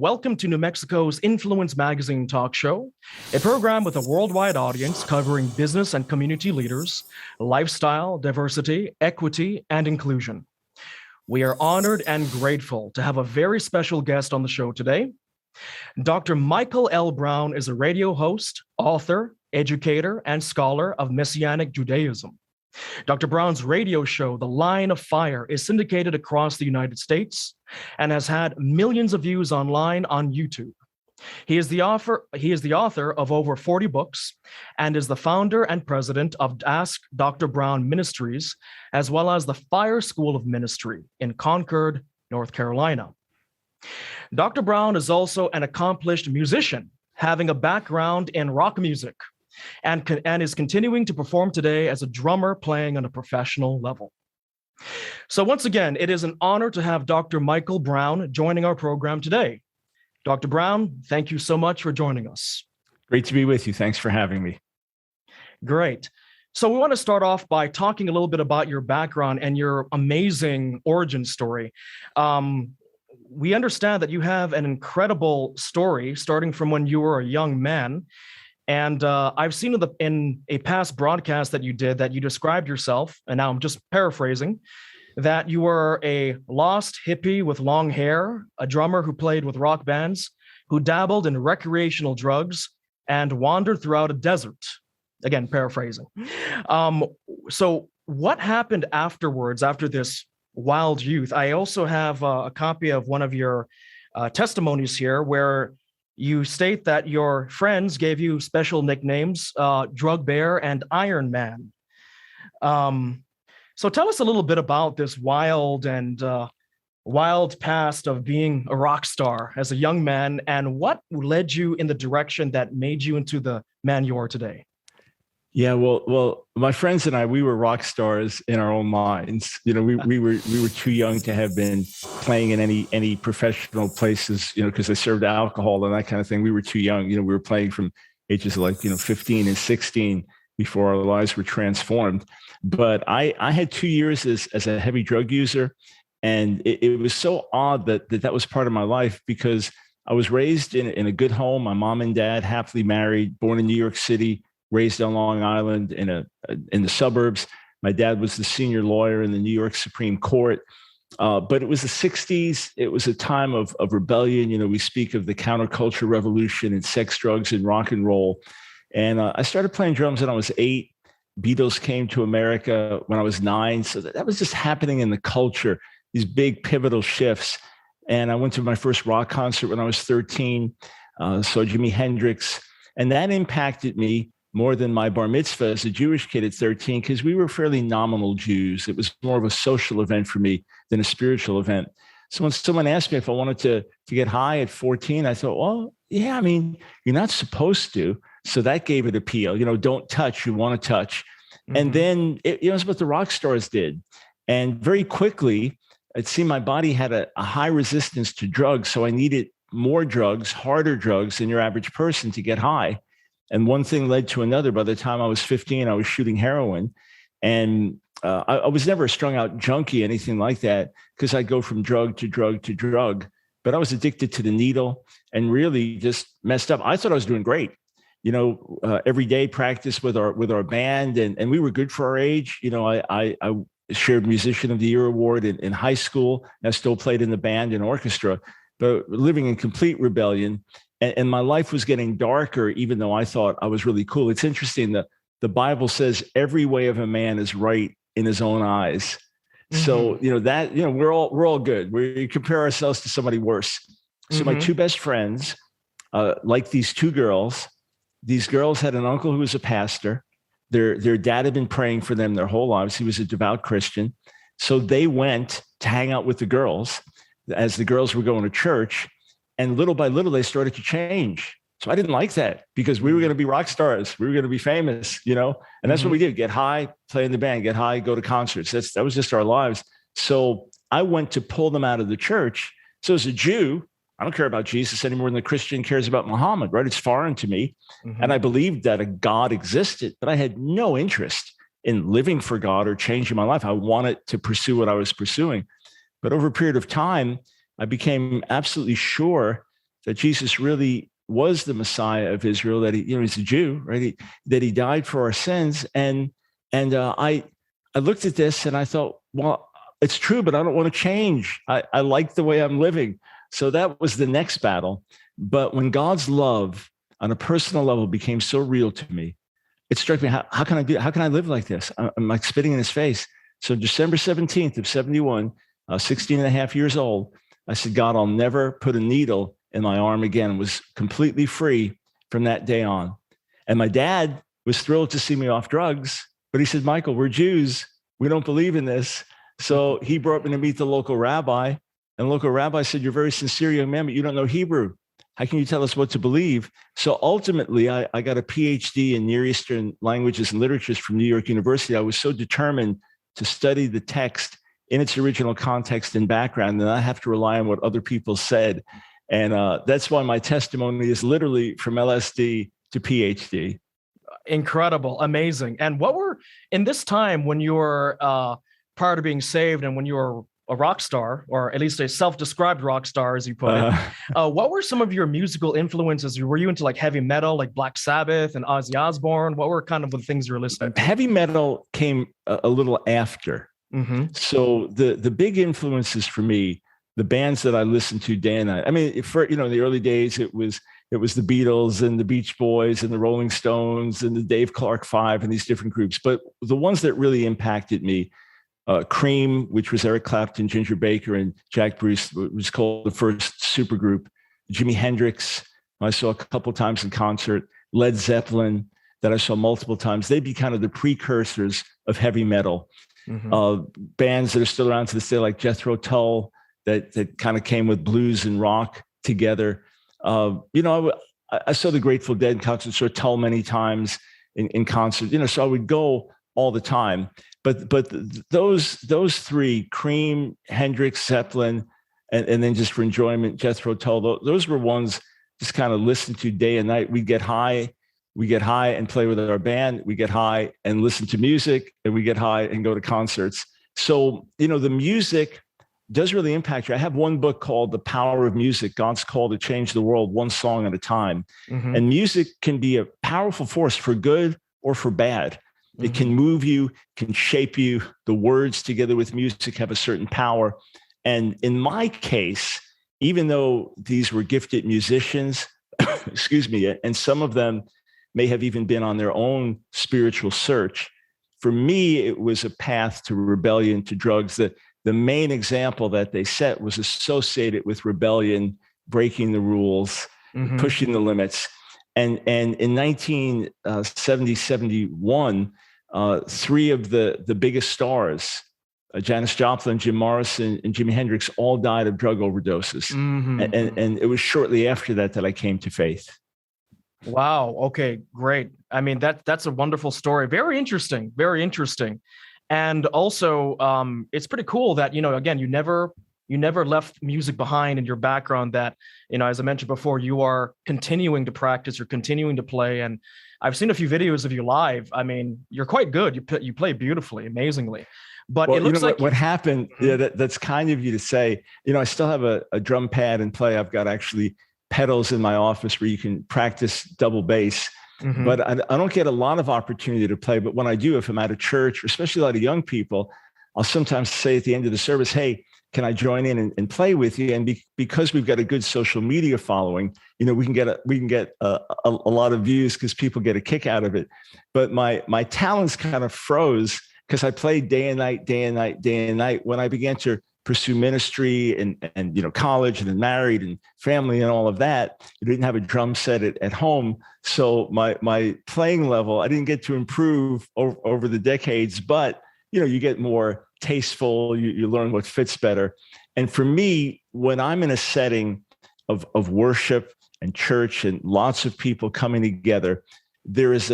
Welcome to New Mexico's Influence Magazine talk show, a program with a worldwide audience covering business and community leaders, lifestyle, diversity, equity, and inclusion. We are honored and grateful to have a very special guest on the show today. Dr. Michael L. Brown is a radio host, author, educator, and scholar of Messianic Judaism. Dr. Brown's radio show, The Line of Fire, is syndicated across the United States and has had millions of views online on YouTube. He is the author of over 40 books and is the founder and president of Ask Dr. Brown Ministries, as well as the Fire School of Ministry in Concord, North Carolina. Dr. Brown is also an accomplished musician, having a background in rock music, and is continuing to perform today as a drummer playing on a professional level. So once again, it is an honor to have Dr. Michael Brown joining our program today. Dr. Brown, thank you so much for joining us. Great to be with you. Thanks for having me. Great. So we want to start off by talking a little bit about your background and your amazing origin story. We understand that you have an incredible story starting from when you were a young man. And I've seen in a past broadcast that you did that you described yourself, and now I'm just paraphrasing, that you were a lost hippie with long hair, a drummer who played with rock bands, who dabbled in recreational drugs and wandered throughout a desert. Again, paraphrasing. So what happened afterwards, after this wild youth? I also have a copy of one of your testimonies here where you state that your friends gave you special nicknames, Drug Bear and Iron Man. So tell us a little bit about this wild past of being a rock star as a young man, and what led you in the direction that made you into the man you are today. Yeah, well, my friends and I, we were rock stars in our own minds. You know, we were too young to have been playing in any professional places, you know, because they served alcohol and that kind of thing. We were too young. You know, we were playing from ages like, 15 and 16 before our lives were transformed. But I had 2 years as a heavy drug user. And it was so odd that was part of my life, because I was raised in a good home. My mom and dad, happily married, born in New York City, raised on Long Island in the suburbs. My dad was the senior lawyer in the New York Supreme Court. But it was the 60s. It was a time of rebellion. You know, we speak of the counterculture revolution and sex, drugs, and rock and roll. And I started playing drums when I was 8. Beatles came to America when I was 9. So that was just happening in the culture, these big pivotal shifts. And I went to my first rock concert when I was 13, saw Jimi Hendrix. And that impacted me more than my bar mitzvah as a Jewish kid at 13, because we were fairly nominal Jews. It was more of a social event for me than a spiritual event. So when someone asked me if I wanted to get high at 14, I thought, well, yeah, I mean, you're not supposed to. So that gave it appeal. You know, don't touch, you want to touch. Mm-hmm. And then it's what the rock stars did. And very quickly, it seemed my body had a high resistance to drugs. So I needed more drugs, harder drugs than your average person to get high. And one thing led to another. By the time I was 15, I was shooting heroin. And I was never a strung out junkie, anything like that, because I'd go from drug to drug to drug. But I was addicted to the needle and really just messed up. I thought I was doing great. You know, every day practice with our band, and we were good for our age. You know, I shared Musician of the Year award in high school. And I still played in the band and orchestra, but living in complete rebellion. And my life was getting darker, even though I thought I was really cool. It's interesting that the Bible says every way of a man is right in his own eyes. Mm-hmm. So, we're all good. We compare ourselves to somebody worse. So my two best friends, like these two girls, these girls had an uncle who was a pastor. Their dad had been praying for them their whole lives. He was a devout Christian. So they went to hang out with the girls as the girls were going to church. And little by little, they started to change. So I didn't like that, because we were going to be rock stars. We were going to be famous, and that's what we did. Get high, play in the band, get high, go to concerts. That was just our lives. So I went to pull them out of the church. So as a Jew, I don't care about Jesus any more than the Christian cares about Muhammad, right? It's foreign to me. Mm-hmm. And I believed that a God existed, but I had no interest in living for God or changing my life. I wanted to pursue what I was pursuing. But over a period of time, I became absolutely sure that Jesus really was the Messiah of Israel, that he's a Jew, right? That he died for our sins. I looked at this and I thought, well, it's true, but I don't want to change. I like the way I'm living. So that was the next battle. But when God's love on a personal level became so real to me, it struck me, how can I live like this? I'm like spitting in his face. So December 17th of 71, 16 and a half years old, I said, God, I'll never put a needle in my arm again. Was completely free from that day on. And my dad was thrilled to see me off drugs, but he said, Michael, we're Jews. We don't believe in this. So he brought me to meet the local rabbi, and the local rabbi said, you're a very sincere young man, but you don't know Hebrew. How can you tell us what to believe? So ultimately, I got a PhD in Near Eastern languages and literatures from New York University. I was so determined to study the text in its original context and background, and I have to rely on what other people said. And that's why my testimony is literally from LSD to PhD. Incredible, amazing. And what were, in this time when you were prior to being saved and when you were a rock star, or at least a self-described rock star, as you put it, what were some of your musical influences? Were you into like heavy metal, like Black Sabbath and Ozzy Osbourne? What were kind of the things you were listening to? Heavy metal came a little after. Mm-hmm. So the big influences for me, the bands that I listened to day and night. I mean, in the early days, it was the Beatles and the Beach Boys and the Rolling Stones and the Dave Clark Five and these different groups. But the ones that really impacted me, Cream, which was Eric Clapton, Ginger Baker, and Jack Bruce, was called the first supergroup. Jimi Hendrix, I saw a couple times in concert. Led Zeppelin, that I saw multiple times. They'd be kind of the precursors of heavy metal. Mm-hmm. Bands that are still around to this day, like Jethro Tull, that kind of came with blues and rock together. I saw the Grateful Dead in concert, saw Tull many times in concert. So I would go all the time. But those three, Cream, Hendrix, Zeppelin, and then just for enjoyment, Jethro Tull, those were ones just kind of listened to day and night. We get high and play with our band. We get high and listen to music, and we get high and go to concerts. So, the music does really impact you. I have one book called The Power of Music, God's Call to Change the World, one song at a time. Mm-hmm. And music can be a powerful force for good or for bad. Mm-hmm. It can move you, can shape you. The words together with music have a certain power. And in my case, even though these were gifted musicians, excuse me, and some of them may have even been on their own spiritual search, for me, it was a path to rebellion, to drugs. That the main example that they set was associated with rebellion, breaking the rules, mm-hmm. pushing the limits. And in 1970, 71, three of the biggest stars, Janis Joplin, Jim Morrison, and Jimi Hendrix, all died of drug overdoses. Mm-hmm. And it was shortly after that I came to faith. Wow. Okay, great. I mean, that's a wonderful story. Very interesting. Very interesting. And also, it's pretty cool that, again, you never left music behind in your background, that, as I mentioned before, you are continuing to practice, you're continuing to play. And I've seen a few videos of you live. I mean, you're quite good. You play beautifully, amazingly. But it looks like what happened. Yeah, that's kind of you to say. I still have a drum pad and play. I've got actually pedals in my office where you can practice double bass. Mm-hmm. But I don't get a lot of opportunity to play. But when I do, if I'm at a church, especially a lot of young people, I'll sometimes say at the end of the service, hey, can I join in and play with you? And because we've got a good social media following, we can get a lot of views because people get a kick out of it. But my talents kind of froze because I played day and night. When I began to pursue ministry and college and then married and family and all of that, I didn't have a drum set at home. So my playing level, I didn't get to improve over the decades, but you get more tasteful, you learn what fits better. And for me, when I'm in a setting of worship and church and lots of people coming together, there is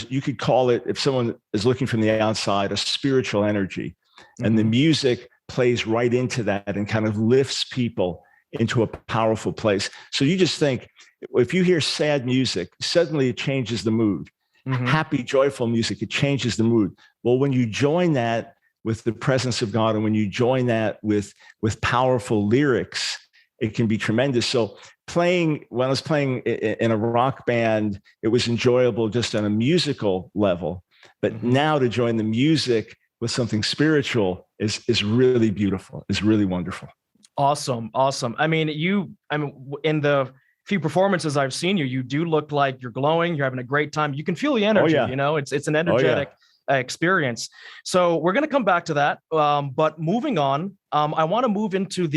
you could call it, if someone is looking from the outside, a spiritual energy. Mm-hmm. And the music plays right into that and kind of lifts people into a powerful place. So you just think, if you hear sad music, suddenly it changes the mood. Mm-hmm. Happy, joyful music, it changes the mood. Well, when you join that with the presence of God, and when you join that with powerful lyrics, it can be tremendous. So when I was playing in a rock band, it was enjoyable just on a musical level. But now to join the music with something spiritual is really beautiful. It's really wonderful. Awesome. I mean, in the few performances I've seen you, you do look like you're glowing. You're having a great time. You can feel the energy, Oh, yeah. it's an energetic experience. So we're going to come back to that. But moving on, I want to move into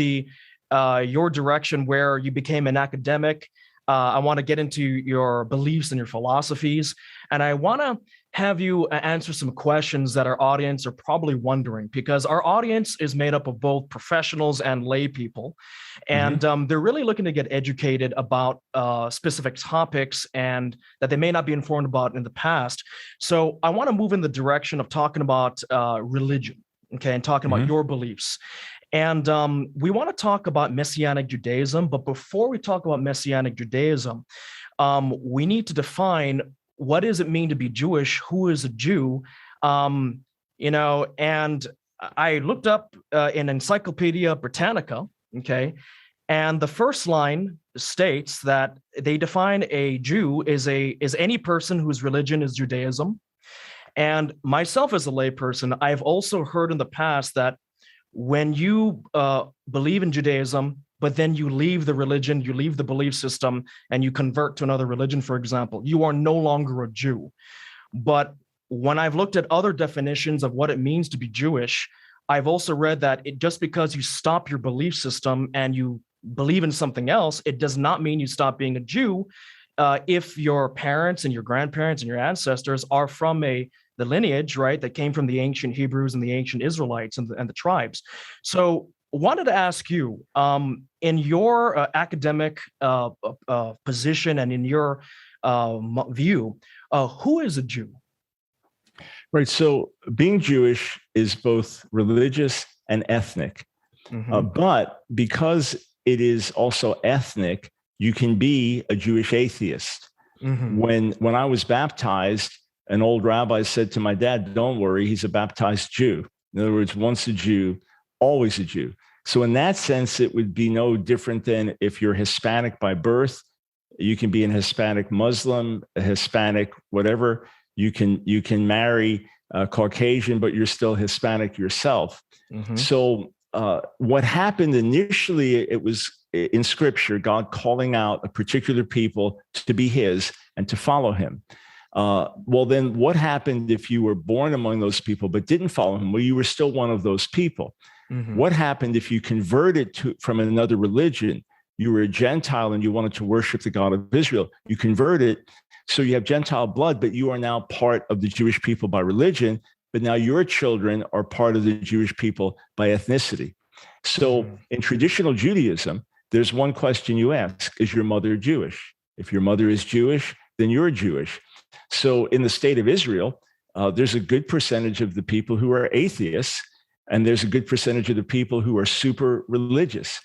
your direction where you became an academic. I want to get into your beliefs and your philosophies. And I want to have you answer some questions that our audience are probably wondering, because our audience is made up of both professionals and lay people. And they're really looking to get educated about specific topics and that they may not be informed about in the past. So I want to move in the direction of talking about religion, okay, and talking about your beliefs. And we want to talk about Messianic Judaism. But before we talk about Messianic Judaism, we need to define, what does it mean to be Jewish? Who is a Jew? And I looked up in Encyclopedia Britannica, okay, and the first line states that they define a Jew is any person whose religion is Judaism. And myself as a layperson, I've also heard in the past that when you believe in Judaism, but then you leave the religion, you leave the belief system, and you convert to another religion, for example, you are no longer a Jew. But when I've looked at other definitions of what it means to be Jewish, I've also read that just because you stop your belief system and you believe in something else, it does not mean you stop being a Jew. If your parents and your grandparents and your ancestors are from the lineage, right, that came from the ancient Hebrews and the ancient Israelites and the tribes. So wanted to ask you, in your academic position and in your view, who is a Jew? Right. So being Jewish is both religious and ethnic. But because it is also ethnic, you can be a Jewish atheist. When I was baptized, an old rabbi said to my dad, "Don't worry, he's a baptized Jew." In other words, once a Jew, always a Jew. So in that sense, it would be no different than if you're Hispanic by birth. You can be an Hispanic Muslim, a Hispanic whatever. You can marry a Caucasian, but you're still Hispanic yourself. So what happened initially, it was in Scripture, God calling out a particular people to be His and to follow Him. Well, then what happened if you were born among those people but didn't follow Him? Well, you were still one of those people. What happened if you converted from another religion? You were a Gentile and you wanted to worship the God of Israel. You converted, so you have Gentile blood, but you are now part of the Jewish people by religion, but now your children are part of the Jewish people by ethnicity. So in traditional Judaism, there's one question you ask: is your mother Jewish? If your mother is Jewish, then you're Jewish. So in the state of Israel, there's a good percentage of the people who are atheists, and there's a good percentage of the people who are super religious.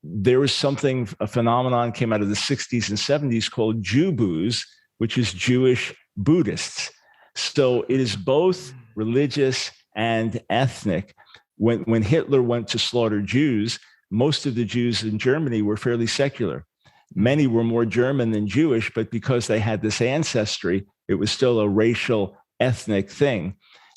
There was a phenomenon came out of the 60s and 70s called Jew-boos, which is Jewish Buddhists. So it is both religious and ethnic. When Hitler went to slaughter Jews, most of the Jews in Germany were fairly secular. Many were more German than Jewish, but because they had this ancestry, it was still a racial, ethnic thing.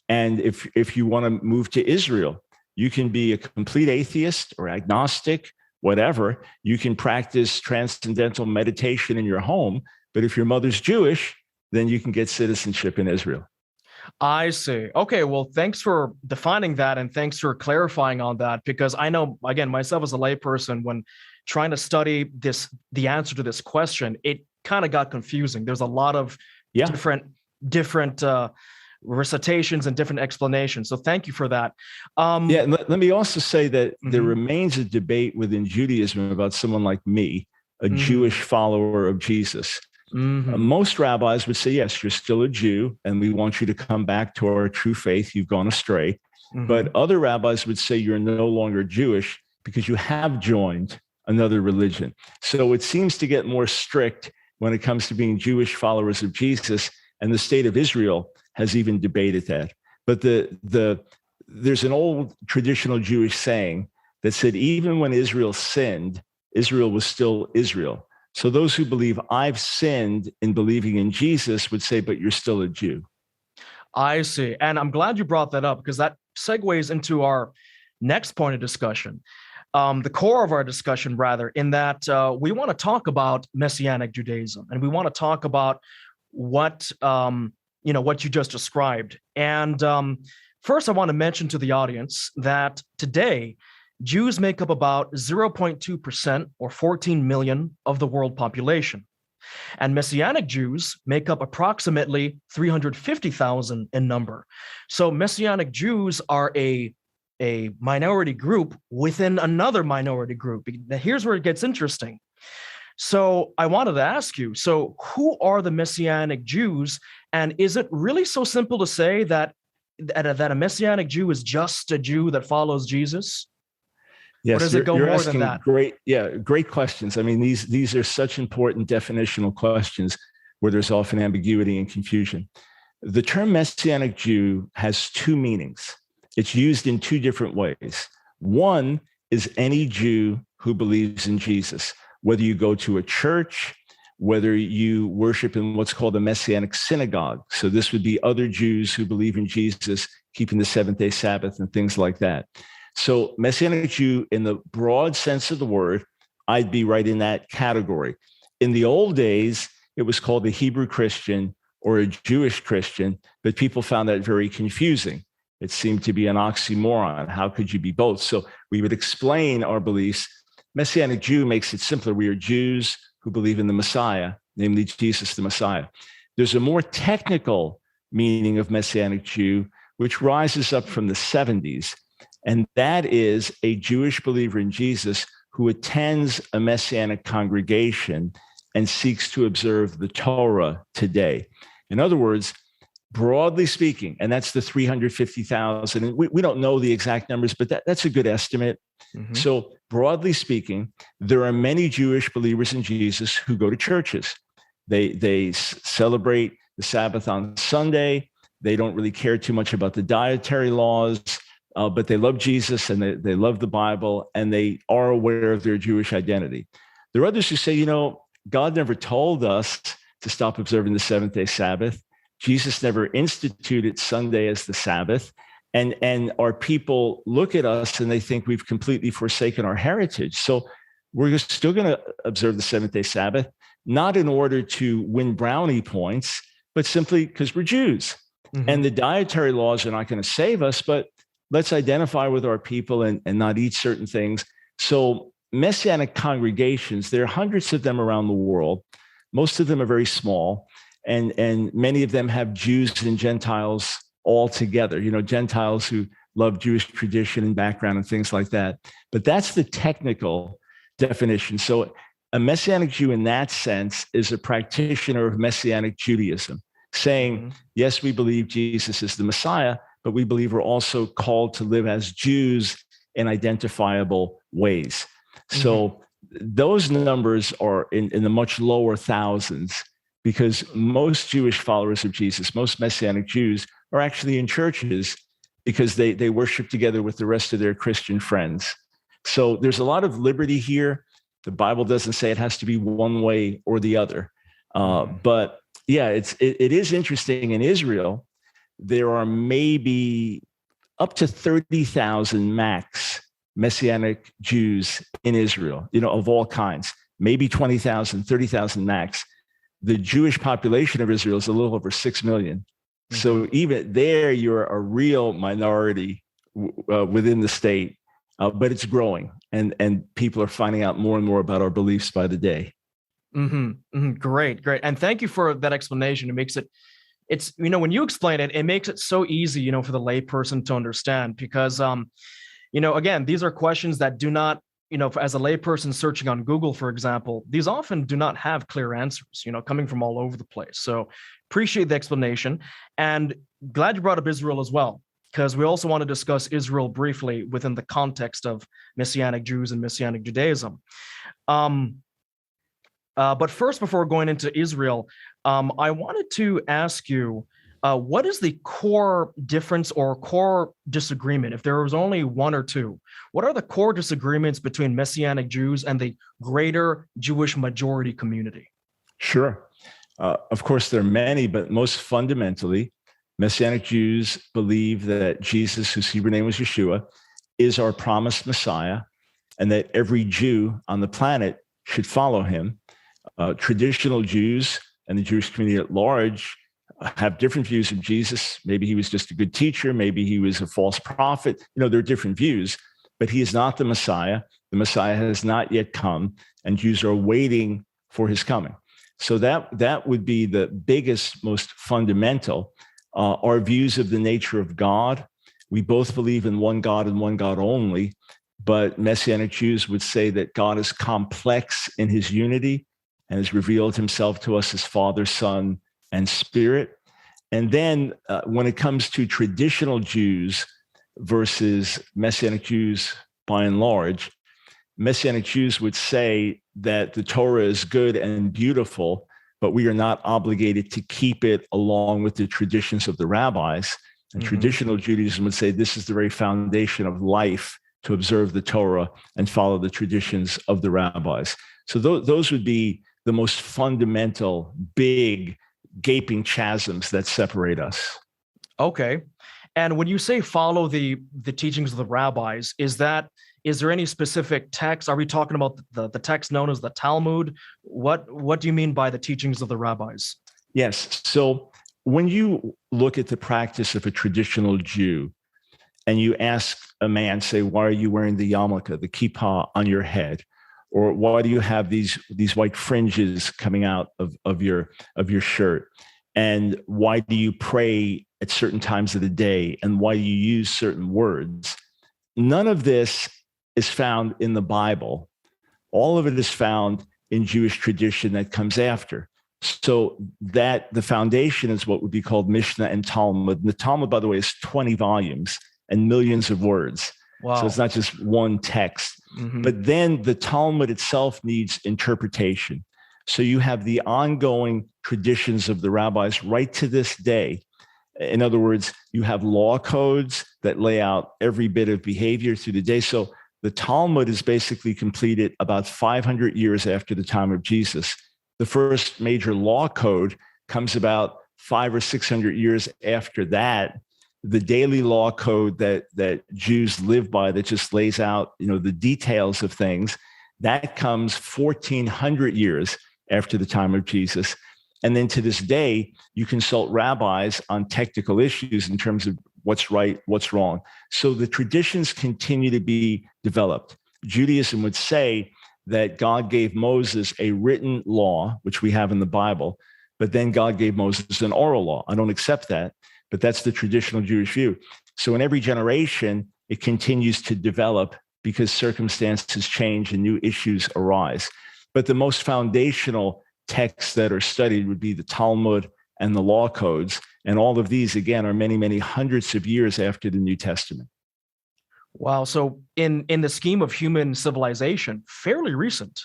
And if you want to move to Israel, you can be a complete atheist or agnostic, whatever. You can practice transcendental meditation in your home. But if your mother's Jewish, then you can get citizenship in Israel. I see. Okay, well, thanks for defining that, and thanks for clarifying on that, because I know, again, myself as a layperson, when trying to study the answer to this question, it kind of got confusing. There's a lot of different recitations and different explanations. So thank you for that. Let me also say that there remains a debate within Judaism about someone like me, a Jewish follower of Jesus. Most rabbis would say, yes, you're still a Jew, and we want you to come back to our true faith. You've gone astray. But other rabbis would say you're no longer Jewish because you have joined another religion. So it seems to get more strict when it comes to being Jewish followers of Jesus, and the state of Israel has even debated that. But there's an old traditional Jewish saying that said, even when Israel sinned, Israel was still Israel. So those who believe I've sinned in believing in Jesus would say, but you're still a Jew. I see. And I'm glad you brought that up because that segues into our next point of discussion, the core of our discussion, rather, in that we want to talk about Messianic Judaism, and we want to talk about what what you just described. And first, I want to mention to the audience that today, Jews make up about 0.2% or 14 million of the world population. And Messianic Jews make up approximately 350,000 in number. So Messianic Jews are a minority group within another minority group. Now, here's where it gets interesting. So I wanted to ask you, so who are the Messianic Jews? And is it really so simple to say that a Messianic Jew is just a Jew that follows Jesus? Yes, or does it go more than that? Great questions. I mean, these are such important definitional questions where there's often ambiguity and confusion. The term Messianic Jew has two meanings. It's used in two different ways. One is any Jew who believes in Jesus, whether you go to a church, whether you worship in what's called a Messianic synagogue. So this would be other Jews who believe in Jesus, keeping the seventh-day Sabbath and things like that. So Messianic Jew, in the broad sense of the word, I'd be right in that category. In the old days, it was called a Hebrew Christian or a Jewish Christian, but people found that very confusing. It seemed to be an oxymoron. How could you be both? So we would explain our beliefs. Messianic Jew makes it simpler. We are Jews who believe in the Messiah, namely Jesus, the Messiah. There's a more technical meaning of Messianic Jew, which rises up from the 70s. And that is a Jewish believer in Jesus who attends a Messianic congregation and seeks to observe the Torah today. In other words, broadly speaking, and that's the 350,000, and we don't know the exact numbers, but that's a good estimate. Mm-hmm. So broadly speaking, there are many Jewish believers in Jesus who go to churches. They celebrate the Sabbath on Sunday. They don't really care too much about the dietary laws. But they love Jesus and they love the Bible and they are aware of their Jewish identity. There are others who say, God never told us to stop observing the seventh-day Sabbath. Jesus never instituted Sunday as the Sabbath. And our people look at us and they think we've completely forsaken our heritage. So we're still going to observe the seventh-day Sabbath, not in order to win brownie points, but simply because we're Jews. Mm-hmm. And the dietary laws are not going to save us, but let's identify with our people and not eat certain things. So Messianic congregations, there are hundreds of them around the world. Most of them are very small, and many of them have Jews and Gentiles all together, Gentiles who love Jewish tradition and background and things like that. But that's the technical definition. So a Messianic Jew in that sense is a practitioner of Messianic Judaism, saying, mm-hmm. Yes, we believe Jesus is the Messiah, but we believe we're also called to live as Jews in identifiable ways. Mm-hmm. So those numbers are in the much lower thousands because most Jewish followers of Jesus, most Messianic Jews, are actually in churches because they worship together with the rest of their Christian friends. So there's a lot of liberty here. The Bible doesn't say it has to be one way or the other. But yeah, it is interesting. In Israel, there are maybe up to 30,000 max Messianic Jews in Israel, of all kinds, maybe 20,000, 30,000 max. The Jewish population of Israel is a little over 6 million. Mm-hmm. So even there, you're a real minority within the state, but it's growing and people are finding out more and more about our beliefs by the day. Mm-hmm. Mm-hmm. Great. And thank you for that explanation. It makes it's when you explain it, it makes it so easy, for the layperson to understand because, again, these are questions that do not, as a layperson searching on Google, for example, these often do not have clear answers, coming from all over the place. So appreciate the explanation and glad you brought up Israel as well, because we also want to discuss Israel briefly within the context of Messianic Jews and Messianic Judaism. But first, before going into Israel, I wanted to ask you, What is the core difference or core disagreement? If there was only one or two, what are the core disagreements between Messianic Jews and the greater Jewish majority community? Sure. Of course, there are many, but most fundamentally, Messianic Jews believe that Jesus, whose Hebrew name was Yeshua, is our promised Messiah, and that every Jew on the planet should follow him. Traditional Jews and the Jewish community at large have different views of Jesus. Maybe he was just a good teacher. Maybe he was a false prophet. There are different views, but he is not the Messiah. The Messiah has not yet come, and Jews are waiting for his coming. So that would be the biggest, most fundamental. Our views of the nature of God. We both believe in one God and one God only, but Messianic Jews would say that God is complex in his unity and has revealed himself to us as Father, Son, and Spirit. And then when it comes to traditional Jews versus Messianic Jews by and large, Messianic Jews would say that the Torah is good and beautiful, but we are not obligated to keep it along with the traditions of the rabbis. And traditional Judaism would say this is the very foundation of life, to observe the Torah and follow the traditions of the rabbis. So those would be the most fundamental, big, gaping chasms that separate us. Okay. And when you say follow the teachings of the rabbis, is there any specific text? Are we talking about the text known as the Talmud? What do you mean by the teachings of the rabbis? Yes. So when you look at the practice of a traditional Jew and you ask a man, say, why are you wearing the yarmulke, the kippah on your head? Or why do you have these white fringes coming out of your shirt? And why do you pray at certain times of the day? And why do you use certain words? None of this is found in the Bible. All of it is found in Jewish tradition that comes after. So that the foundation is what would be called Mishnah and Talmud. And the Talmud, by the way, is 20 volumes and millions of words. Wow. So it's not just one text. But then the Talmud itself needs interpretation. So you have the ongoing traditions of the rabbis right to this day. In other words, you have law codes that lay out every bit of behavior through the day. So the Talmud is basically completed about 500 years after the time of Jesus. The first major law code comes about 500 or 600 years after that. The daily law code that Jews live by, that just lays out, the details of things, that comes 1400 years after the time of Jesus. And then to this day, you consult rabbis on technical issues in terms of what's right, what's wrong. So the traditions continue to be developed. Judaism would say that God gave Moses a written law, which we have in the Bible, but then God gave Moses an oral law. I don't accept that, but that's the traditional Jewish view. So in every generation, it continues to develop because circumstances change and new issues arise. But the most foundational texts that are studied would be the Talmud and the law codes. And all of these, again, are many, many hundreds of years after the New Testament. Wow. So in the scheme of human civilization, fairly recent.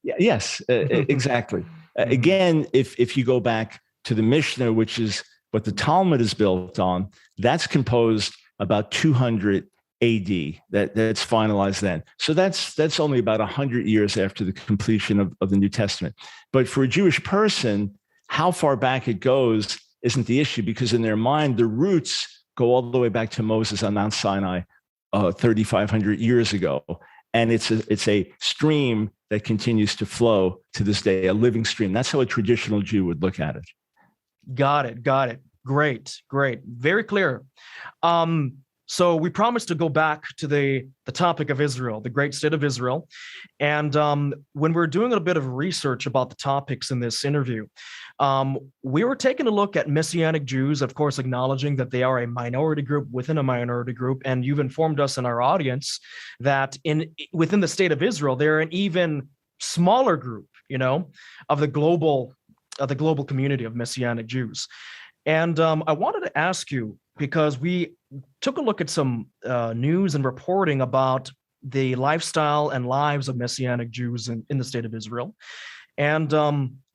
Yes, exactly. Again, if you go back to the Mishnah, which is what the Talmud is built on, that's composed about 200 AD. That's finalized then. So that's only about 100 years after the completion of the New Testament. But for a Jewish person, how far back it goes isn't the issue, because in their mind, the roots go all the way back to Moses on Mount Sinai 3,500 years ago. And it's a stream that continues to flow to this day, a living stream. That's how a traditional Jew would look at it. Got it. Great. Very clear. So we promised to go back to the topic of Israel, the great state of Israel. And when we're doing a bit of research about the topics in this interview, we were taking a look at Messianic Jews, of course, acknowledging that they are a minority group within a minority group. And you've informed us in our audience that within the state of Israel, they're an even smaller group, of the global community of Messianic Jews. And I wanted to ask you, because we took a look at some news and reporting about the lifestyle and lives of Messianic Jews in the state of Israel. And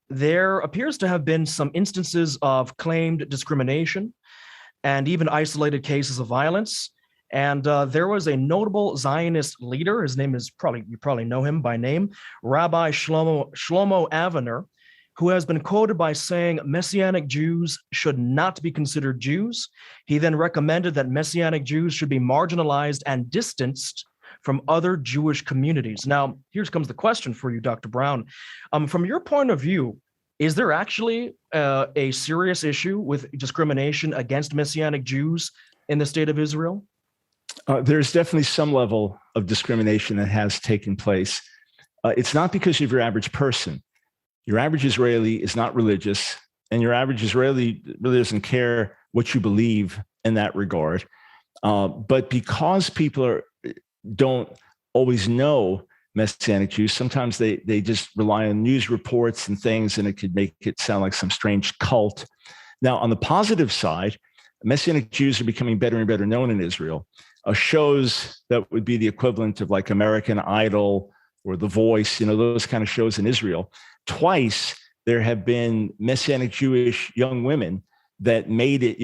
there appears to have been some instances of claimed discrimination and even isolated cases of violence. And there was a notable Zionist leader. His name is you probably know him by name, Rabbi Shlomo Avener, who has been quoted by saying Messianic Jews should not be considered Jews. He then recommended that Messianic Jews should be marginalized and distanced from other Jewish communities. Now, here comes the question for you, Dr. Brown. From your point of view, is there actually a serious issue with discrimination against Messianic Jews in the state of Israel? There's definitely some level of discrimination that has taken place. It's not because of your average person. Your average Israeli is not religious, and your average Israeli really doesn't care what you believe in that regard. But because people don't always know Messianic Jews, sometimes they just rely on news reports and things, and it could make it sound like some strange cult. Now, on the positive side, Messianic Jews are becoming better and better known in Israel. Shows that would be the equivalent of like American Idol or The Voice, those kind of shows in Israel. Twice there have been Messianic Jewish young women that made it,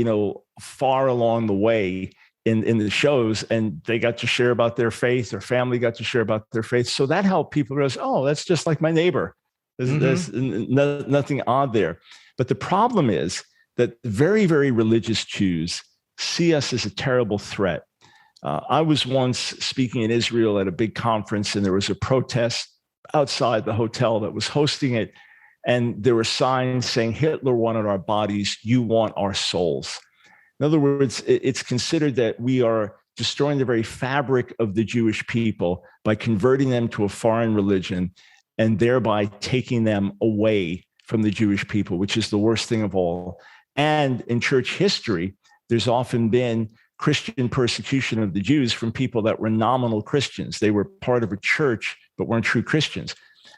far along the way in the shows, and they got to share about their faith. Their family got to share about their faith. So that helped people realize, oh, that's just like my neighbor. There's nothing odd there. But the problem is that very, very religious Jews see us as a terrible threat. I was once speaking in Israel at a big conference, and there was a protest outside the hotel that was hosting it. And there were signs saying, Hitler wanted our bodies, you want our souls. In other words, it's considered that we are destroying the very fabric of the Jewish people by converting them to a foreign religion and thereby taking them away from the Jewish people, which is the worst thing of all. And in church history, there's often been Christian persecution of the Jews from people that were nominal Christians. They were part of a church, but weren't true Christians.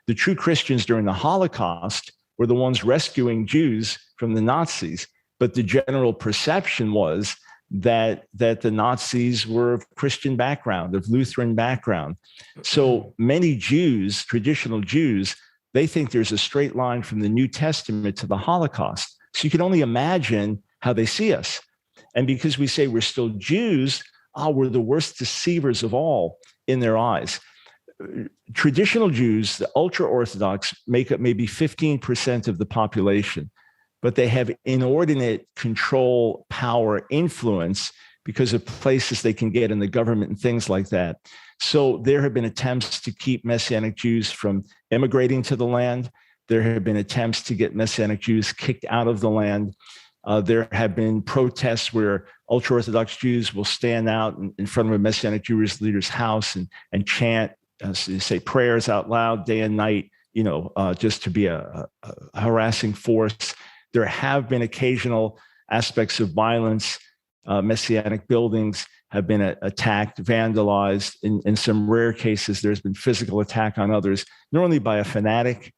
The true Christians during the Holocaust were the ones rescuing Jews from the Nazis. But the general perception was that the Nazis were of Christian background, of Lutheran background. So many Jews, traditional Jews, they think there's a straight line from the New Testament to the Holocaust. So you can only imagine how they see us. And because we say we're still Jews, we're the worst deceivers of all in their eyes. Traditional Jews, the ultra-Orthodox, make up maybe 15% of the population, but they have inordinate control, power, influence because of places they can get in the government and things like that. So there have been attempts to keep Messianic Jews from immigrating to the land. There have been attempts to get Messianic Jews kicked out of the land. There have been protests where ultra-Orthodox Jews will stand out in front of a Messianic Jewish leader's house and chant, say prayers out loud day and night, just to be a harassing force. There have been occasional aspects of violence. Messianic buildings have been attacked, vandalized. In some rare cases, there's been physical attack on others, normally by a fanatic.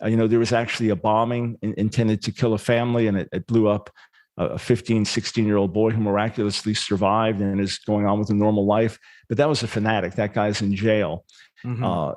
There was actually a bombing intended to kill a family, and it blew up a 15, 16-year-old boy who miraculously survived and is going on with a normal life. But that was a fanatic. That guy's in jail.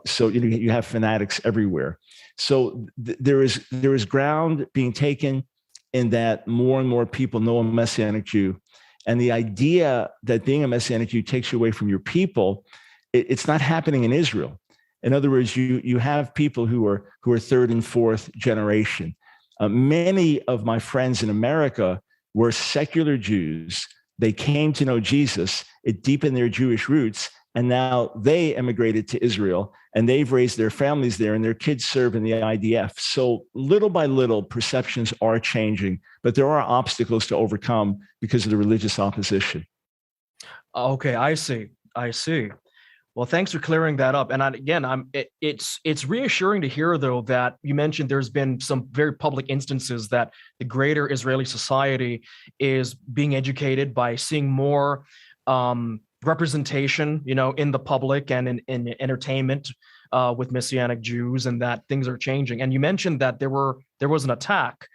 So you have fanatics everywhere. So there is ground being taken in that more and more people know a Messianic Jew. And the idea that being a Messianic Jew takes you away from your people, it's not happening in Israel. In other words, you have people who are third and fourth generation. Many of my friends in America were secular Jews. They came to know Jesus. It deepened their Jewish roots. And now they emigrated to Israel, and they've raised their families there, and their kids serve in the IDF. So little by little, perceptions are changing, but there are obstacles to overcome because of the religious opposition. Okay, I see. Well, thanks for clearing that up. And it's reassuring to hear, though, that you mentioned there's been some very public instances that the greater Israeli society is being educated by seeing more representation, in the public and in entertainment with Messianic Jews, and that things are changing. And you mentioned that there was an attack,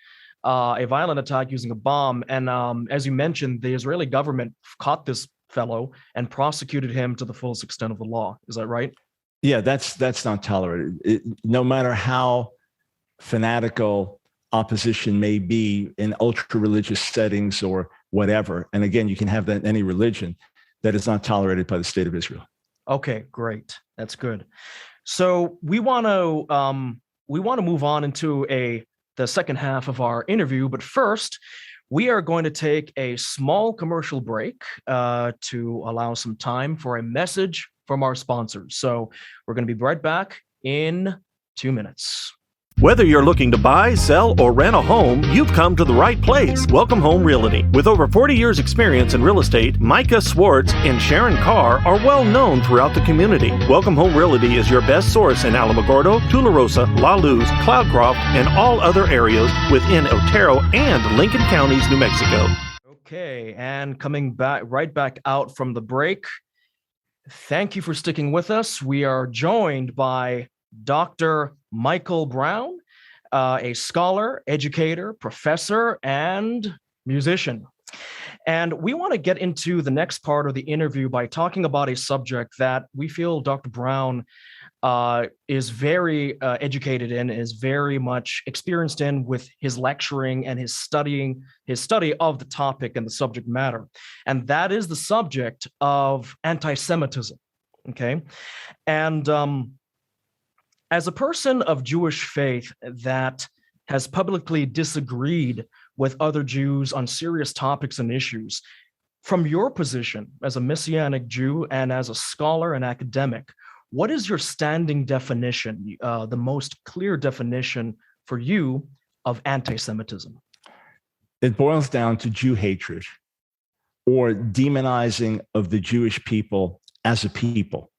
a violent attack using a bomb. And as you mentioned, the Israeli government caught this fellow and prosecuted him to the fullest extent of the law. Is that right? Yeah, that's not tolerated. No matter how fanatical opposition may be in ultra-religious settings or whatever. And again, you can have that in any religion, that is not tolerated by the state of Israel. Okay, great. That's good. So we want to move on into the second half of our interview, but first, we are going to take a small commercial break to allow some time for a message from our sponsors. So we're going to be right back in 2 minutes. Whether you're looking to buy, sell, or rent a home, you've come to the right place. Welcome Home Realty. With over 40 years experience in real estate, Micah Swartz and Sharon Carr are well known throughout the community. Welcome Home Realty is your best source in Alamogordo, Tularosa, La Luz, Cloudcroft, and all other areas within Otero and Lincoln Counties, New Mexico. Okay, and coming right back out from the break, thank you for sticking with us. We are joined by Dr. Michael Brown, a scholar, educator, professor, and musician. And we want to get into the next part of the interview by talking about a subject that we feel Dr. Brown is very educated in, is very much experienced in with his lecturing and his study of the topic and the subject matter. And that is the subject of anti-Semitism. Okay. And as a person of Jewish faith that has publicly disagreed with other Jews on serious topics and issues, from your position as a Messianic Jew and as a scholar and academic, what is your standing definition, the most clear definition for you of anti-Semitism? It boils down to Jew hatred or demonizing of the Jewish people as a people.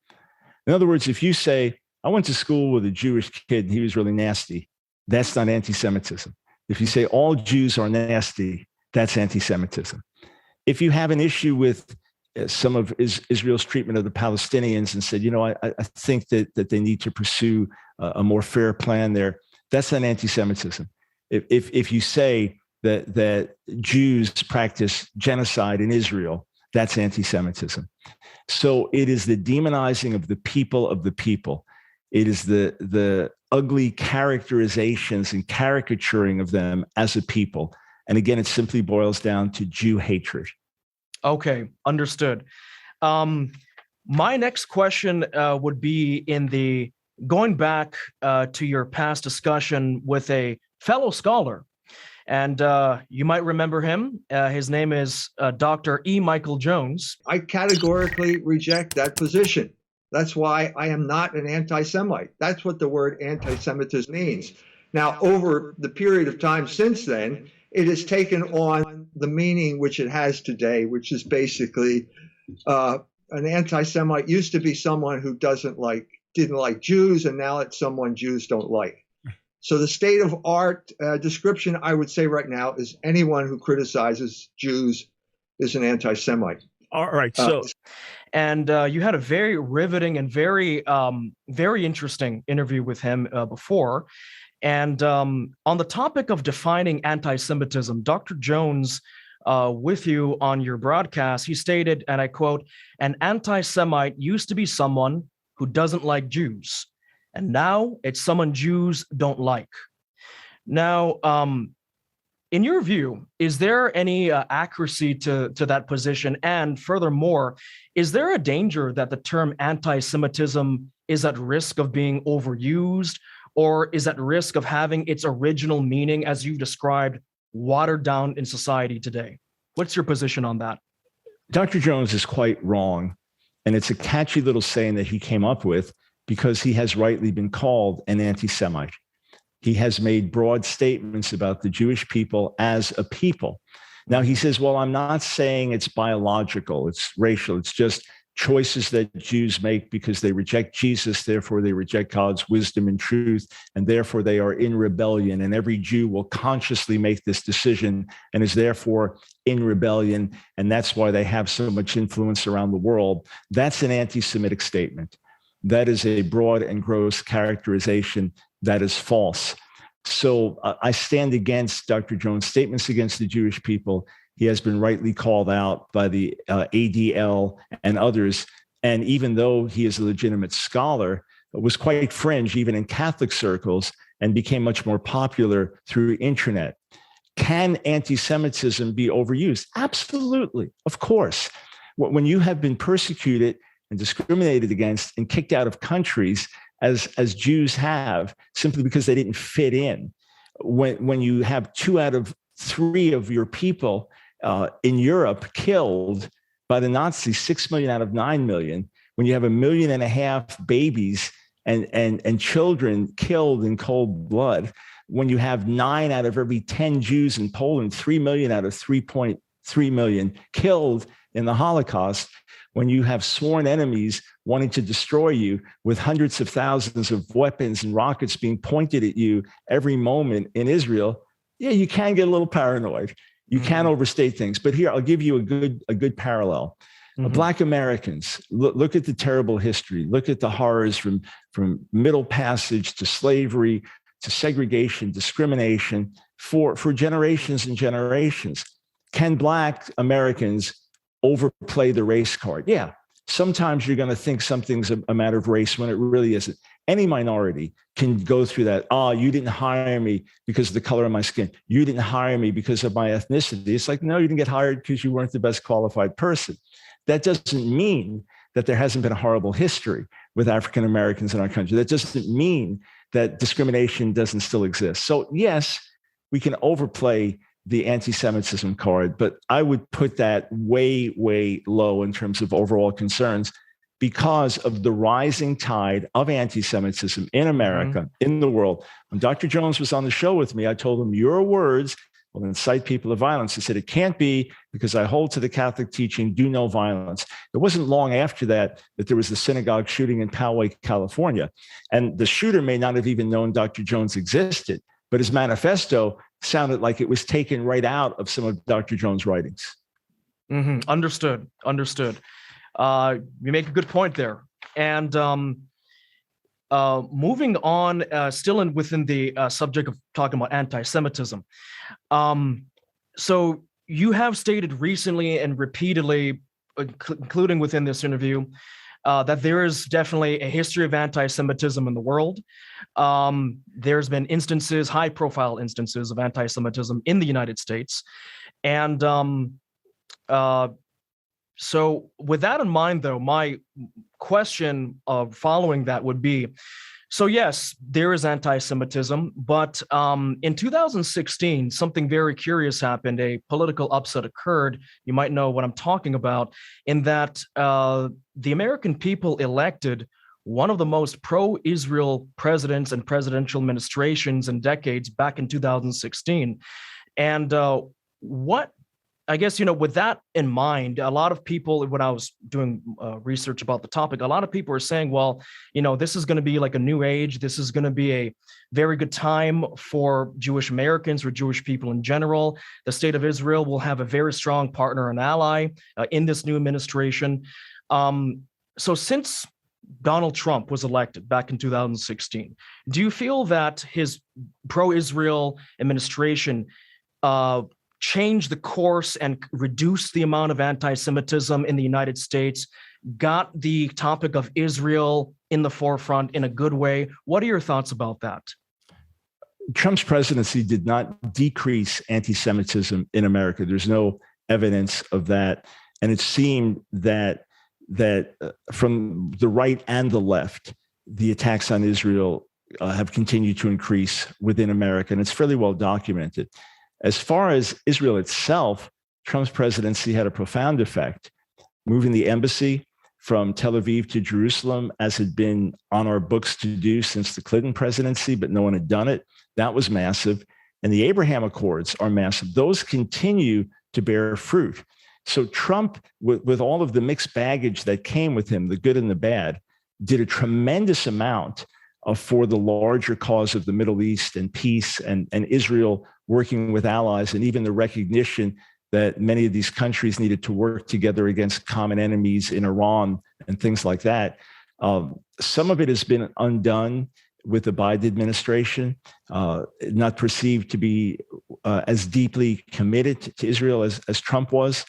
In other words, if you say, I went to school with a Jewish kid and he was really nasty, that's not anti-Semitism. If you say all Jews are nasty, that's anti-Semitism. If you have an issue with some of Israel's treatment of the Palestinians and said, I think that they need to pursue a more fair plan there, that's not anti-Semitism. If you say that Jews practice genocide in Israel, that's anti-Semitism. So it is the demonizing of the people of the people. It is the ugly characterizations and caricaturing of them as a people. And again, it simply boils down to Jew hatred. Okay, understood. My next question would be going back to your past discussion with a fellow scholar. And you might remember him. His name is Dr. E. Michael Jones. I categorically reject that position. That's why I am not an anti-Semite. That's what the word anti-Semitism means. Now, over the period of time since then, it has taken on the meaning which it has today, which is basically an anti-Semite used to be someone who didn't like Jews, and now it's someone Jews don't like. So the state of art description I would say right now is anyone who criticizes Jews is an anti-Semite. All right. And you had a very riveting and very interesting interview with him before. And on the topic of defining anti-Semitism, Dr. Jones, with you on your broadcast, he stated, and I quote, "An anti-Semite used to be someone who doesn't like Jews, and now it's someone Jews don't like." Now, in your view, is there any accuracy to that position? And furthermore, is there a danger that the term anti-Semitism is at risk of being overused, or is at risk of having its original meaning, as you've described, watered down in society today? What's your position on that? Dr. Jones is quite wrong. And it's a catchy little saying that he came up with because he has rightly been called an anti-Semite. He has made broad statements about the Jewish people as a people. Now he says, well, I'm not saying it's biological, it's racial, it's just choices that Jews make because they reject Jesus, therefore they reject God's wisdom and truth, and therefore they are in rebellion. And every Jew will consciously make this decision and is therefore in rebellion, and that's why they have so much influence around the world. That's an anti-Semitic statement. That is a broad and gross characterization that is false. So I stand against Dr. Jones' statements against the Jewish people. He has been rightly called out by the ADL and others. And even though he is a legitimate scholar, it was quite fringe, even in Catholic circles. and became much more popular through internet. Can anti-Semitism be overused? Absolutely, of course. When you have been persecuted and discriminated against and kicked out of countries, as Jews have, simply because they didn't fit in, when you have 2 out of 3 of your people in Europe killed by the Nazis, 6 million out of 9 million, when you have 1.5 million babies and children killed in cold blood, when you have 9 out of every 10 Jews in Poland, 3 million out of 3.3 million killed in the Holocaust, when you have sworn enemies wanting to destroy you with hundreds of thousands of weapons and rockets being pointed at you every moment in Israel, yeah, you can get a little paranoid. You can overstate things. But here, I'll give you a good parallel. Black Americans, look at the terrible history. Look at the horrors from Middle Passage to slavery to segregation, discrimination for generations and generations. Can Black Americans overplay the race card? Yeah. Sometimes you're going to think something's a matter of race when it really isn't. Any minority can go through that. Oh, you didn't hire me because of the color of my skin. You didn't hire me because of my ethnicity. It's like, no, you didn't get hired because you weren't the best qualified person. That doesn't mean that there hasn't been a horrible history with African Americans in our country. That doesn't mean that discrimination doesn't still exist. So yes, we can overplay the anti-Semitism card, but I would put that way, way low in terms of overall concerns because of the rising tide of anti-Semitism in America, in the world. When Dr. Jones was on the show with me, I told him, your words will incite people to violence. He said, it can't be because I hold to the Catholic teaching, do no violence. It wasn't long after that there was the synagogue shooting in Poway, California. And the shooter may not have even known Dr. Jones existed, but his manifesto sounded like it was taken right out of some of Dr. Jones' writings. Understood. You make a good point there. And moving on, still within the subject of talking about anti-Semitism. So you have stated recently and repeatedly, including within this interview, that there is definitely a history of anti-Semitism in the world. There's been instances, high-profile instances of anti-Semitism in the United States. And so with that in mind, though, my question following that would be, so yes, there is anti-Semitism, but in 2016, something very curious happened. A political upset occurred. You might know what I'm talking about, in that the American people elected one of the most pro-Israel presidents and presidential administrations in decades back in 2016. And I guess, with that in mind, a lot of people, when I was doing research about the topic, a lot of people are saying, well, this is going to be like a new age. This is going to be a very good time for Jewish Americans or Jewish people in general. The state of Israel will have a very strong partner and ally in this new administration. So since Donald Trump was elected back in 2016, do you feel that his pro-Israel administration change the course and reduce the amount of anti-Semitism in the United States, got the topic of Israel in the forefront in a good way? What are your thoughts about that? Trump's presidency did not decrease anti-Semitism in America. There's no evidence of that. And it seemed that from the right and the left, the attacks on Israel have continued to increase within America, and it's fairly well documented. As far as Israel itself, Trump's presidency had a profound effect, moving the embassy from Tel Aviv to Jerusalem, as had been on our books to do since the Clinton presidency, but no one had done it. That was massive. And the Abraham Accords are massive. Those continue to bear fruit. So Trump, with all of the mixed baggage that came with him, the good and the bad, did a tremendous amount for the larger cause of the Middle East and peace and Israel working with allies, and even the recognition that many of these countries needed to work together against common enemies in Iran and things like that. Some of it has been undone with the Biden administration, not perceived to be as deeply committed to Israel as Trump was.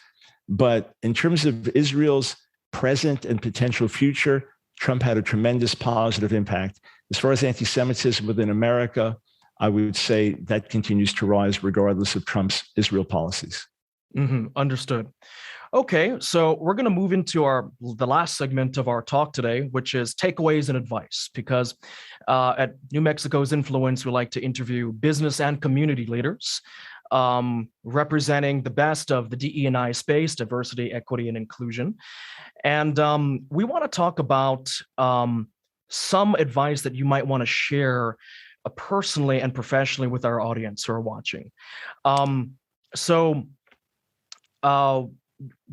But in terms of Israel's present and potential future, Trump had a tremendous positive impact. As far as anti-Semitism within America, I would say that continues to rise regardless of Trump's Israel policies. Understood. Okay, so we're going to move into the last segment of our talk today, which is takeaways and advice, because at New Mexico's Influence, we like to interview business and community leaders representing the best of the DE&I space, diversity, equity, and inclusion. And we want to talk about some advice that you might want to share personally and professionally with our audience who are watching.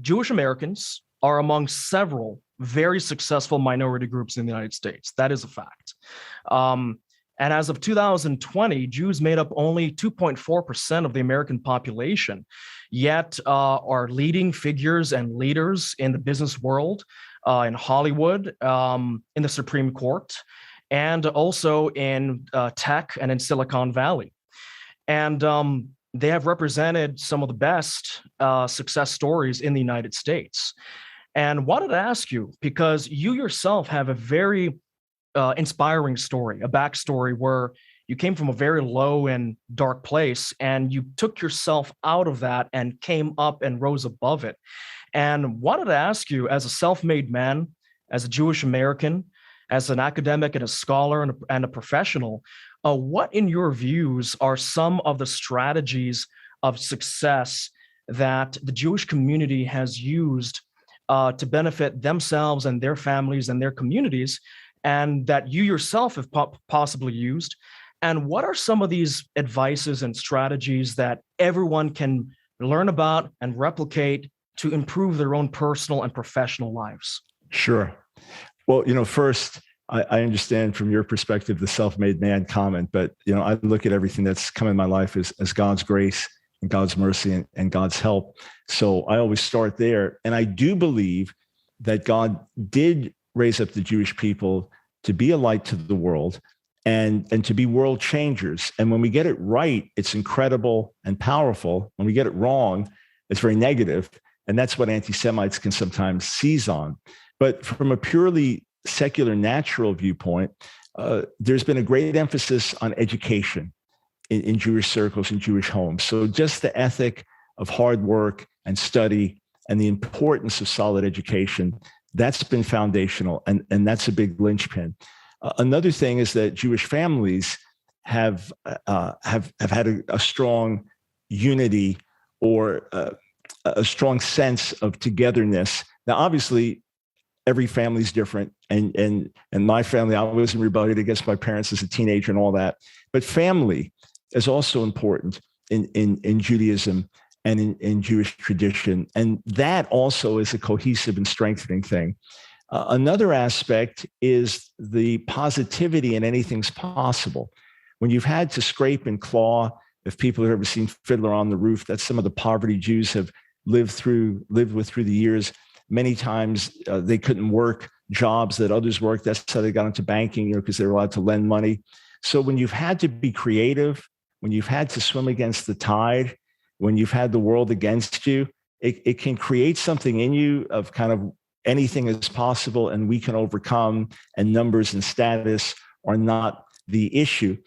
Jewish Americans are among several very successful minority groups in the United States. That is a fact. And as of 2020, Jews made up only 2.4% of the American population, yet are leading figures and leaders in the business world, in Hollywood, in the Supreme Court, and also in tech and in Silicon Valley. And they have represented some of the best success stories in the United States. And wanted to ask you, because you yourself have a very inspiring story, a backstory where you came from a very low and dark place and you took yourself out of that and came up and rose above it. And wanted to ask you, as a self-made man, as a Jewish American, as an academic and a scholar and a professional, what in your views are some of the strategies of success that the Jewish community has used to benefit themselves and their families and their communities, and that you yourself have possibly used? And what are some of these advices and strategies that everyone can learn about and replicate to improve their own personal and professional lives? Sure. Well, first, I understand from your perspective the self-made man comment, but I look at everything that's come in my life as God's grace and God's mercy and God's help. So I always start there. And I do believe that God did raise up the Jewish people to be a light to the world and to be world changers. And when we get it right, it's incredible and powerful. When we get it wrong, it's very negative. And that's what anti-Semites can sometimes seize on. But from a purely secular, natural viewpoint, there's been a great emphasis on education in Jewish circles and Jewish homes. So just the ethic of hard work and study and the importance of solid education, that's been foundational, and that's a big linchpin. Another thing is that Jewish families have had a strong unity or a strong sense of togetherness. Now, obviously, every family is different, and my family, I was in rebellion against my parents as a teenager and all that. But family is also important in Judaism and in Jewish tradition, and that also is a cohesive and strengthening thing. Another aspect is the positivity in anything's possible. When you've had to scrape and claw, if people have ever seen Fiddler on the Roof, that's some of the poverty Jews have lived with through the years. Many times they couldn't work jobs that others worked. That's how they got into banking, because they were allowed to lend money. So when you've had to be creative, when you've had to swim against the tide, when you've had the world against you, it can create something in you of kind of anything is possible and we can overcome, and numbers and status are not the issue.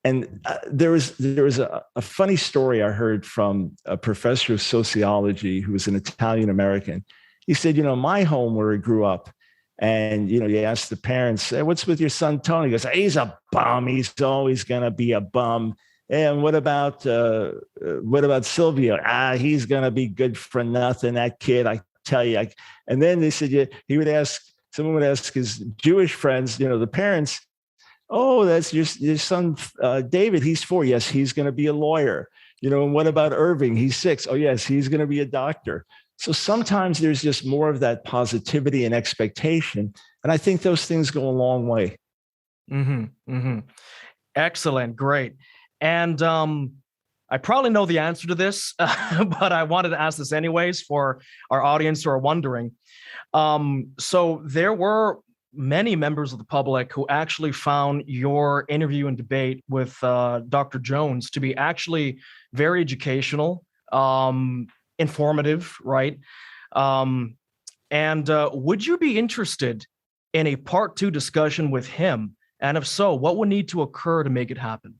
And there was a funny story I heard from a professor of sociology who was an Italian American. He said, my home where I grew up, and, you ask the parents, hey, what's with your son, Tony? He goes, he's a bum. He's always going to be a bum. And what about Silvio? He's going to be good for nothing. That kid, I tell you. And then they said, someone would ask his Jewish friends, the parents, oh, that's your son, David. He's 4. Yes, he's going to be a lawyer. And what about Irving? He's 6. Oh, yes, he's going to be a doctor. So sometimes there's just more of that positivity and expectation. And I think those things go a long way. Excellent. Great. And I probably know the answer to this, but I wanted to ask this anyways for our audience who are wondering. So there were many members of the public who actually found your interview and debate with Dr. Jones to be actually very educational, informative, right? And would you be interested in a part 2 discussion with him And if so, what would need to occur to make it happen?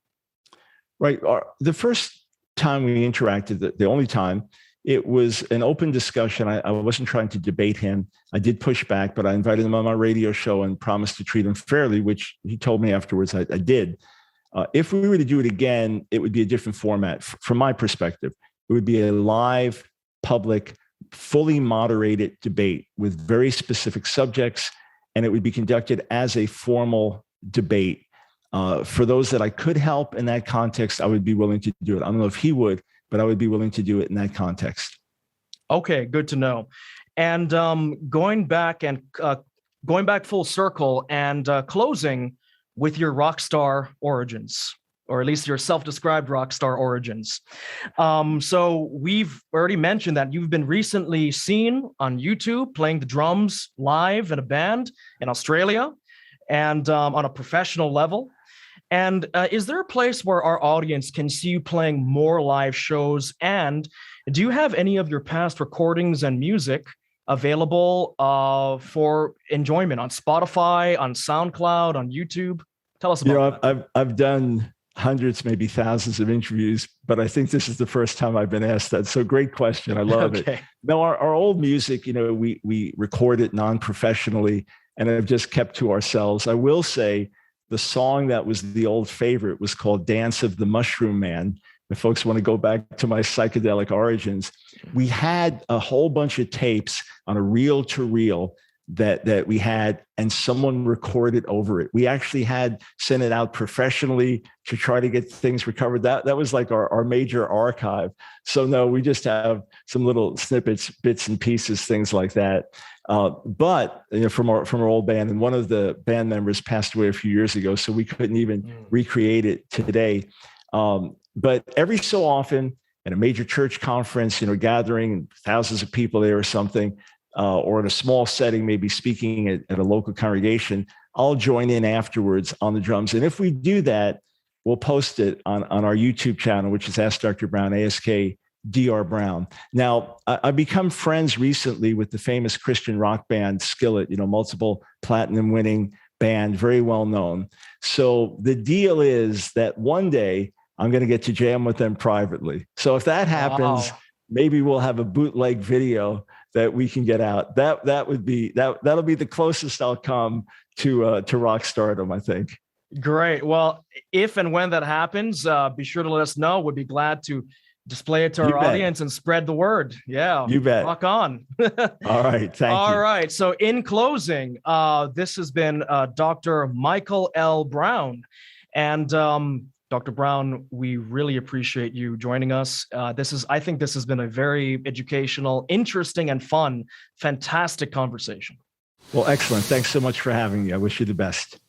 Right. The first time we interacted, the only time, it was an open discussion. I wasn't trying to debate him. I did push back, but I invited him on my radio show and promised to treat him fairly, which he told me afterwards I did. If we were to do it again, it would be a different format. From my perspective, it would be a live, public, fully moderated debate with very specific subjects, and it would be conducted as a formal debate. For those that I could help in that context, I would be willing to do it. I don't know if he would, but I would be willing to do it in that context. Okay, good to know. And going back full circle and closing with your rock star origins, or at least your self-described rock star origins. So we've already mentioned that you've been recently seen on YouTube playing the drums live in a band in Australia and on a professional level. And is there a place where our audience can see you playing more live shows? And do you have any of your past recordings and music available for enjoyment on Spotify, on SoundCloud, on YouTube? Tell us about that. I've done hundreds, maybe thousands of interviews, but I think this is the first time I've been asked that. So great question. I love it. No, our old music, we record it non-professionally and have just kept to ourselves. I will say the song that was the old favorite was called Dance of the Mushroom Man. If folks want to go back to my psychedelic origins, we had a whole bunch of tapes on a reel-to-reel that we had, and someone recorded over it. We actually had sent it out professionally to try to get things recovered. That was like our major archive. So no, we just have some little snippets, bits and pieces, things like that. But from our old band, and one of the band members passed away a few years ago, so we couldn't even recreate it today. But every so often, at a major church conference, gathering thousands of people there or something, or in a small setting, maybe speaking at a local congregation, I'll join in afterwards on the drums. And if we do that, we'll post it on our YouTube channel, which is Ask Dr. Brown, ASK Dr. Brown. Now, I've become friends recently with the famous Christian rock band Skillet, multiple platinum winning band, very well known. So the deal is that one day I'm going to get to jam with them privately. So if that happens, maybe we'll have a bootleg video that we can get out. That'll be the closest I'll come to rock stardom, I think. Great. Well, if and when that happens, be sure to let us know. We'd be glad to display it to our audience and spread the word. Yeah. You bet. Rock on. All right. Thank you. All right. So in closing, this has been Dr. Michael L. Brown. And Dr. Brown, we really appreciate you joining us. I think this has been a very educational, interesting, and fun, fantastic conversation. Well, excellent. Thanks so much for having me. I wish you the best.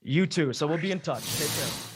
You too. So we'll be in touch. Take care.